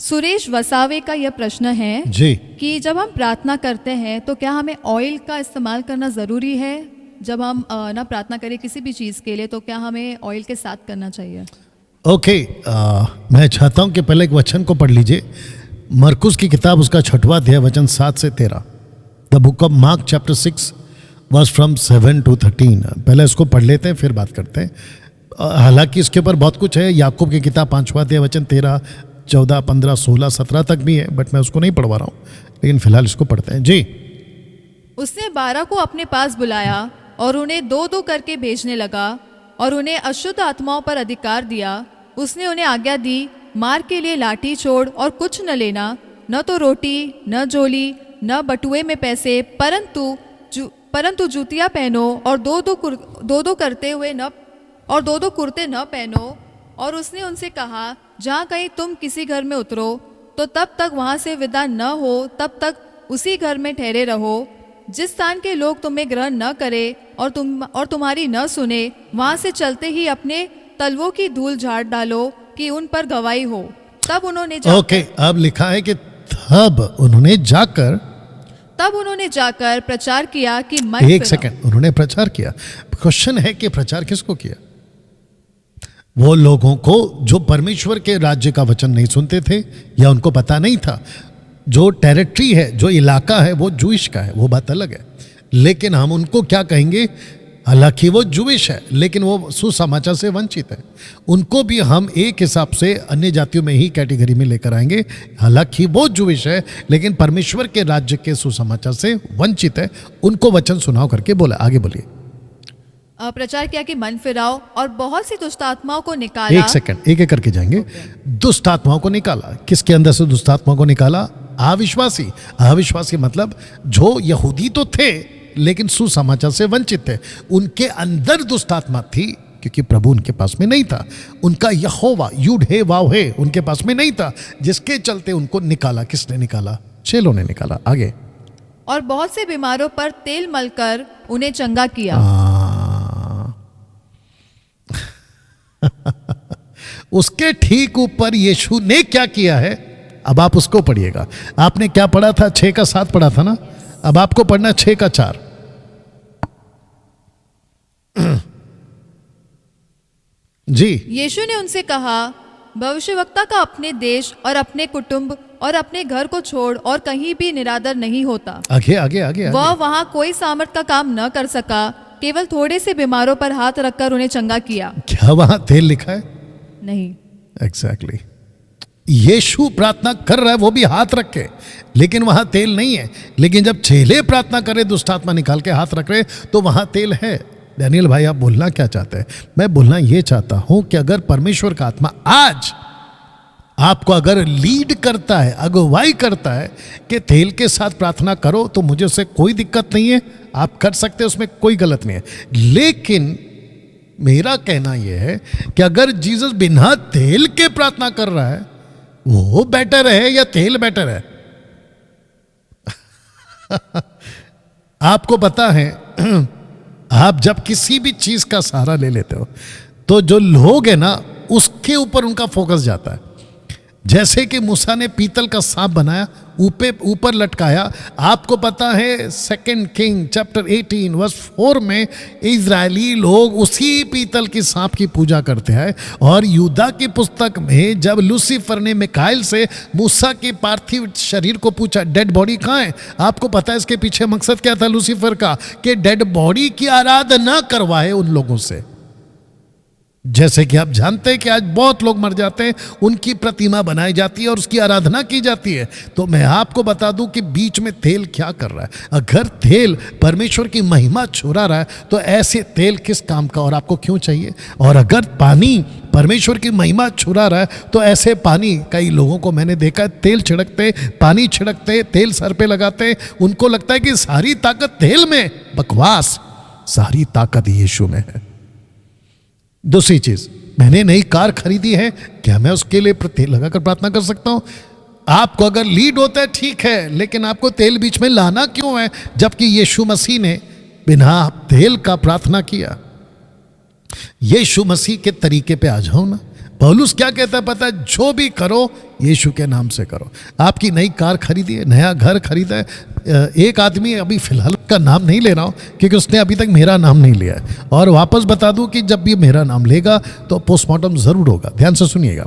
सुरेश वसावे का यह प्रश्न है जी। कि जब हम प्रार्थना करते हैं तो क्या हमें ऑयल का इस्तेमाल करना ज़रूरी है? जब हम ना प्रार्थना करें किसी भी चीज़ के लिए तो क्या हमें ऑयल के साथ करना चाहिए? ओके, मैं चाहता हूं कि पहले एक वचन को पढ़ लीजिए। मरकुस की किताब उसका 6वां अध्याय वचन 7 से 13। The book of Mark chapter 6 verse from 7 to 13। पहले इसको पढ़ लेते हैं फिर बात करते हैं। हालांकि इसके ऊपर बहुत कुछ है। याकूब की किताब 5वां अध्याय वचन 13, 14, 15, 16, 17 तक भी है, बट मैं उसको नहीं पढ़वा रहा हूँ, लेकिन फिलहाल इसको पढ़ते हैं जी। उसने 12 को अपने पास बुलाया और उन्हें 2-2 करके भेजने लगा और उन्हें अशुद्ध आत्माओं पर अधिकार दिया। उसने उन्हें आज्ञा दी, मार के लिए लाठी छोड़ और कुछ न लेना, न तो रोटी, न झोली, न बटुए में पैसे, परंतु जूतियाँ पहनो और दो दो कुर्ते न पहनो। और उसने उनसे कहा, जहाँ कहीं तुम किसी घर में उतरो तो तब तक वहाँ से विदा न हो, तब तक उसी घर में ठहरे रहो। जिस स्थान के लोग तुम्हें ग्रहण न करे और तुम्हारी न सुने, वहाँ से चलते ही अपने तलवों की धूल झाड़ डालो कि उन पर गवाही हो। तब उन्होंने अब लिखा है कि तब उन्होंने जाकर प्रचार किया कि मन एक सेकंड, उन्होंने प्रचार किया। क्वेश्चन है कि प्रचार किसको किया? वो लोगों को जो परमेश्वर के राज्य का वचन नहीं सुनते थे या उनको पता नहीं था। जो टेरिटरी है, जो इलाका है, वो जूइश का है, वो बात अलग है। लेकिन हम उनको क्या कहेंगे? हालांकि वो जूइश है लेकिन वो सुसमाचार से वंचित है। उनको भी हम एक हिसाब से अन्य जातियों में ही कैटेगरी में लेकर आएंगे। हालांकि वो जूइश है लेकिन परमेश्वर के राज्य के सुसमाचार से वंचित है। उनको वचन सुनाओ करके बोला। आगे बोलिए। प्रचार किया कि मन फिराओ और बहुत सी दुष्ट आत्माओं को निकाला। एक सेकंड, एक एक करके जाएंगे। दुष्ट आत्माओं को निकाला। किसके अंदर से दुष्ट आत्माओं को निकाला? अविश्वासी। अविश्वासी मतलब जो यहूदी तो थे लेकिन सुसमाचार से वंचित थे। उनके अंदर दुष्ट आत्मा थी क्योंकि प्रभु उनके पास में नहीं था। उनका यहोवा यूड हे वाव हे उनके पास में नहीं था, जिसके चलते उनको निकाला। किसने निकाला? चेलों ने निकाला। आगे। और बहुत से बीमारों पर तेल मलकर उन्हें चंगा किया। उसके ठीक ऊपर यीशु ने क्या किया है? अब आप उसको पढ़िएगा। आपने क्या पढ़ा था? 6 का 7 पढ़ा था ना। अब आपको पढ़ना 6 का 4। जी। यीशु ने उनसे कहा, भविष्यवक्ता का अपने देश और अपने कुटुंब और अपने घर को छोड़ और कहीं भी निरादर नहीं होता। आगे आगे आगे। वह वहां कोई सामर्थ का काम न कर सका, केवल थोड़े से बीमारों पर हाथ रखकर उन्हें चंगा किया। क्या वहां तेल लिखा है? नहीं। एग्जैक्टली। यीशु प्रार्थना कर रहा है वो भी हाथ रख के, लेकिन वहां तेल नहीं है। लेकिन जब चेले प्रार्थना करे, दुष्ट आत्मा निकाल के हाथ रख रहे, तो वहां तेल है। डैनियल भाई, आप बोलना क्या चाहते हैं? मैं बोलना ये चाहता हूं कि अगर परमेश्वर का आत्मा आज आपको अगर लीड करता है, अगुवाई करता है कि तेल के साथ प्रार्थना करो, तो मुझे उससे कोई दिक्कत नहीं है। आप कर सकते हैं, उसमें कोई गलत नहीं है। लेकिन मेरा कहना यह है कि अगर जीसस बिना तेल के प्रार्थना कर रहा है, वो बेटर है या तेल बेटर है? आपको पता है, आप जब किसी भी चीज का सहारा ले लेते हो तो जो लोग है ना, उसके ऊपर उनका फोकस जाता है। जैसे कि मूसा ने पीतल का सांप बनाया, ऊपर लटकाया। आपको पता है 2 किंग चैप्टर 18 वर्स 4 में इजरायली लोग उसी पीतल की सांप की पूजा करते हैं। और यूदा की पुस्तक में जब लूसीफर ने मिकाइल से मूसा के पार्थिव शरीर को पूछा, डेड बॉडी कहाँ है? आपको पता है इसके पीछे मकसद क्या था लूसीफर का? कि डेड बॉडी की आराधना करवाए उन लोगों से। जैसे कि आप जानते हैं कि आज बहुत लोग मर जाते हैं, उनकी प्रतिमा बनाई जाती है और उसकी आराधना की जाती है। तो मैं आपको बता दूं कि बीच में तेल क्या कर रहा है। अगर तेल परमेश्वर की महिमा चुरा रहा है तो ऐसे तेल किस काम का और आपको क्यों चाहिए? और अगर पानी परमेश्वर की महिमा चुरा रहा है तो ऐसे पानी, कई लोगों को मैंने देखा है तेल छिड़कते, पानी छिड़कते, तेल सर पे लगाते, उनको लगता है कि सारी ताकत तेल में। बकवास, सारी ताकत यीशु में है। दूसरी चीज, मैंने नई कार खरीदी है, क्या मैं उसके लिए तेल लगाकर प्रार्थना कर सकता हूं? आपको अगर लीड होता है ठीक है, लेकिन आपको तेल बीच में लाना क्यों है जबकि यीशु मसीह ने बिना तेल का प्रार्थना किया? यीशु मसीह के तरीके पे आ जाओ ना। पौलुस क्या कहता है पता है, जो भी करो यीशु के नाम से करो। आपकी नई कार खरीदी है, नया घर खरीदा है, एक आदमी अभी फिलहाल का नाम नहीं ले रहा हूँ क्योंकि उसने अभी तक मेरा नाम नहीं लिया है, और वापस बता दूं कि जब भी मेरा नाम लेगा तो पोस्टमार्टम ज़रूर होगा। ध्यान से सुनिएगा।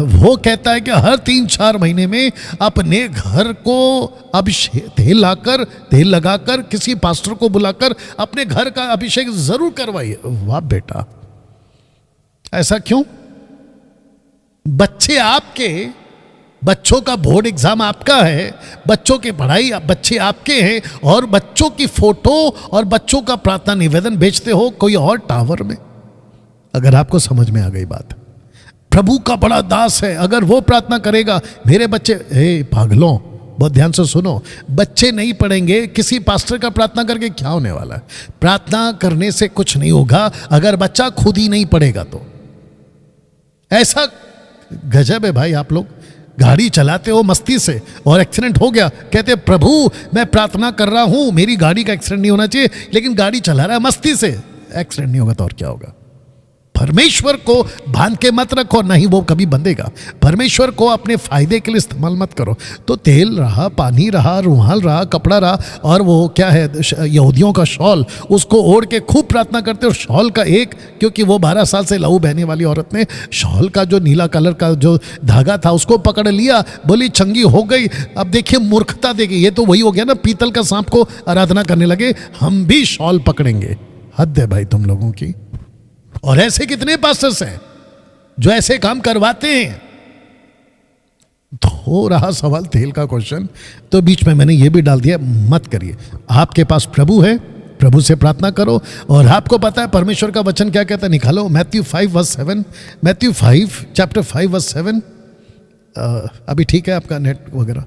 वो कहता है कि हर 3-4 महीने में अपने घर को अभिषेक तेल लगाकर किसी पास्टर को बुलाकर अपने घर का अभिषेक जरूर करवाइए। वाह बेटा, ऐसा क्यों? बच्चे आपके, बच्चों का बोर्ड एग्जाम आपका है, बच्चों की पढ़ाई बच्चे आपके हैं, और बच्चों की फोटो और बच्चों का प्रार्थना निवेदन बेचते हो कोई और टावर में। अगर आपको समझ में आ गई बात, प्रभु का बड़ा दास है, अगर वो प्रार्थना करेगा मेरे बच्चे, हे पागलों बहुत ध्यान से सुनो, बच्चे नहीं पढ़ेंगे, किसी पास्टर का प्रार्थना करके क्या होने वाला है? प्रार्थना करने से कुछ नहीं होगा अगर बच्चा खुद ही नहीं पढ़ेगा तो। ऐसा गजब है भाई, आप लोग गाड़ी चलाते हो मस्ती से और एक्सीडेंट हो गया, कहते प्रभु मैं प्रार्थना कर रहा हूं मेरी गाड़ी का एक्सीडेंट नहीं होना चाहिए, लेकिन गाड़ी चला रहा है मस्ती से, एक्सीडेंट नहीं होगा तो और क्या होगा? परमेश्वर को बांध के मत रखो, नहीं वो कभी बंधेगा। परमेश्वर को अपने फायदे के लिए इस्तेमाल मत करो। तो तेल रहा, पानी रहा, रुमाल रहा, कपड़ा रहा, और वो क्या है यहूदियों का शॉल, उसको ओढ़ के खूब प्रार्थना करते हो। शॉल का एक, क्योंकि वो 12 साल से लहू बहने वाली औरत ने शॉल का जो नीला कलर का जो धागा था उसको पकड़ लिया, बोली चंगी हो गई। अब देखिए मूर्खता देखिए, ये तो वही हो गया ना, पीतल का सांप को आराधना करने लगे, हम भी शॉल पकड़ेंगे। हद है भाई तुम लोगों की। और ऐसे कितने पास्टर्स हैं जो ऐसे काम करवाते हैं। तो रहा सवाल तेल का क्वेश्चन, तो बीच में मैंने ये भी डाल दिया, मत करिए। आपके पास प्रभु है, प्रभु से प्रार्थना करो। और आपको पता है परमेश्वर का वचन क्या कहता है, निकालो मैथ्यू 5:7, मैथ्यू 5 चैप्टर 5:7। अभी ठीक है आपका नेट वगैरह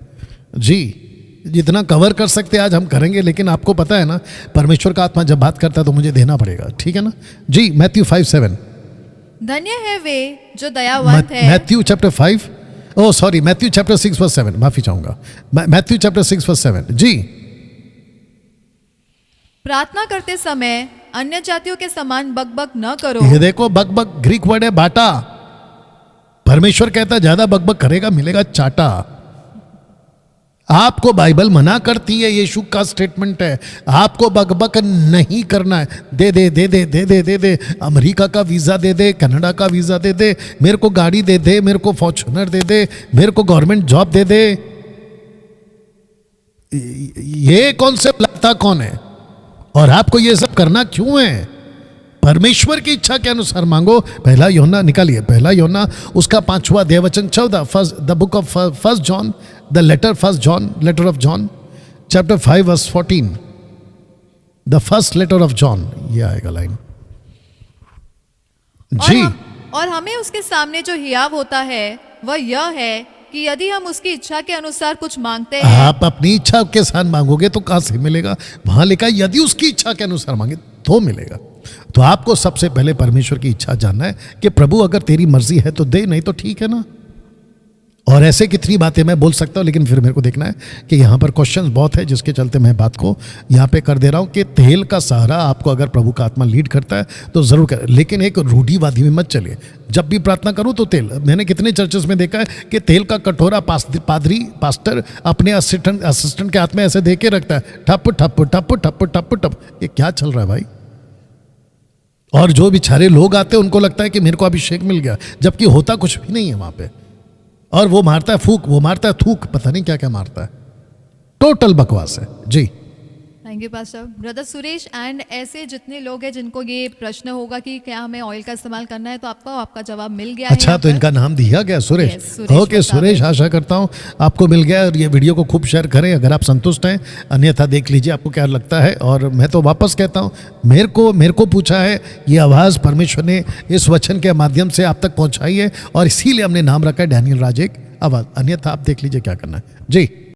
जी, जितना कवर कर सकते आज हम करेंगे, लेकिन आपको पता है ना परमेश्वर का आत्मा जब बात करता है तो मुझे देना पड़ेगा, ठीक है ना जी। मैथ्यू 5:7, धन्य है वे जो दयावंत है। Matthew chapter 5, oh sorry, Matthew chapter 6:7, माफी चाहूंगा, मैथ्यू चैप्टर 6:7 जी। प्रार्थना करते समय अन्य जातियों के समान बकबक न करो। ये देखो, बकबक ग्रीक वर्ड है बाटा। परमेश्वर कहता है ज्यादा बकबक करेगा मिलेगा चाटा। आपको बाइबल मना करती है, यीशु का स्टेटमेंट है, आपको बकबक नहीं करना है। दे दे दे दे दे दे दे दे, अमेरिका का वीज़ा दे दे, कनाडा का वीज़ा दे दे, मेरे को गाड़ी दे दे, मेरे को फॉर्च्यूनर दे दे, मेरे को गवर्नमेंट जॉब दे दे। ये कॉन्सेप्ट लाता कौन है? और आपको ये सब करना क्यों है? परमेश्वर की इच्छा के अनुसार मांगो। पहला यूहन्ना निकालिए, पहला यूहन्ना उसका 5वां अध्याय वचन 14, the book of first John, the letter first John, letter of John chapter 5:14, the first letter of John, ये आएगा लाइन जी। और हमें उसके सामने जो हियाव होता है वह यह है कि यदि हम उसकी इच्छा के अनुसार कुछ मांगते हैं। आप अपनी इच्छा के साथ मांगोगे तो कहां से मिलेगा? वहां लिखा यदि उसकी इच्छा के अनुसार मांगे तो मिलेगा। तो आपको सबसे पहले परमेश्वर की इच्छा जानना है कि प्रभु अगर तेरी मर्जी है तो दे, नहीं तो ठीक है ना। और ऐसे कितनी बातें मैं बोल सकता हूँ, लेकिन फिर मेरे को देखना है कि यहाँ पर क्वेश्चंस बहुत है, जिसके चलते मैं बात को यहाँ पे कर दे रहा हूँ कि तेल का सहारा आपको अगर प्रभु का आत्मा लीड करता है तो जरूर कर, लेकिन एक रूढ़ीवादी में मत चलिए। जब भी प्रार्थना करूँ तो तेल, मैंने कितने चर्चेस में देखा है कि तेल का कटोरा पादरी पास्टर अपने असिस्टेंट के हाथ में ऐसे दे के रखता है, ठप ठप ठप ठप ठप ठप। ये क्या चल रहा है भाई? और जो बेचारे लोग आते हैं उनको लगता है कि मेरे को अभिषेक मिल गया, जबकि होता कुछ भी नहीं है वहां पे। और वो मारता है फूक, वो मारता है थूक, पता नहीं क्या क्या मारता है। टोटल बकवास है जी। Thank you pastor. Brother Suresh and ऐसे जितने लोग हैं जिनको ये प्रश्न होगा कि क्या हमें ऑयल का इस्तेमाल करना है, तो आपका जवाब मिल गया अच्छा, है। तो इनका नाम दिया गया सुरेश। Yes, सुरेश ओके सुरेश, आशा करता हूँ आपको मिल गया। और ये वीडियो को खूब शेयर करें अगर आप संतुष्ट हैं, अन्यथा देख लीजिए आपको क्या लगता है। और मैं तो वापस कहता हूँ, मेरे को पूछा है, ये आवाज़ परमेश्वर ने इस वचन के माध्यम से आप तक पहुँचाई है, और इसीलिए हमने नाम रखा है डैनियल राज एक आवाज़। अन्यथा आप देख लीजिए क्या करना है जी।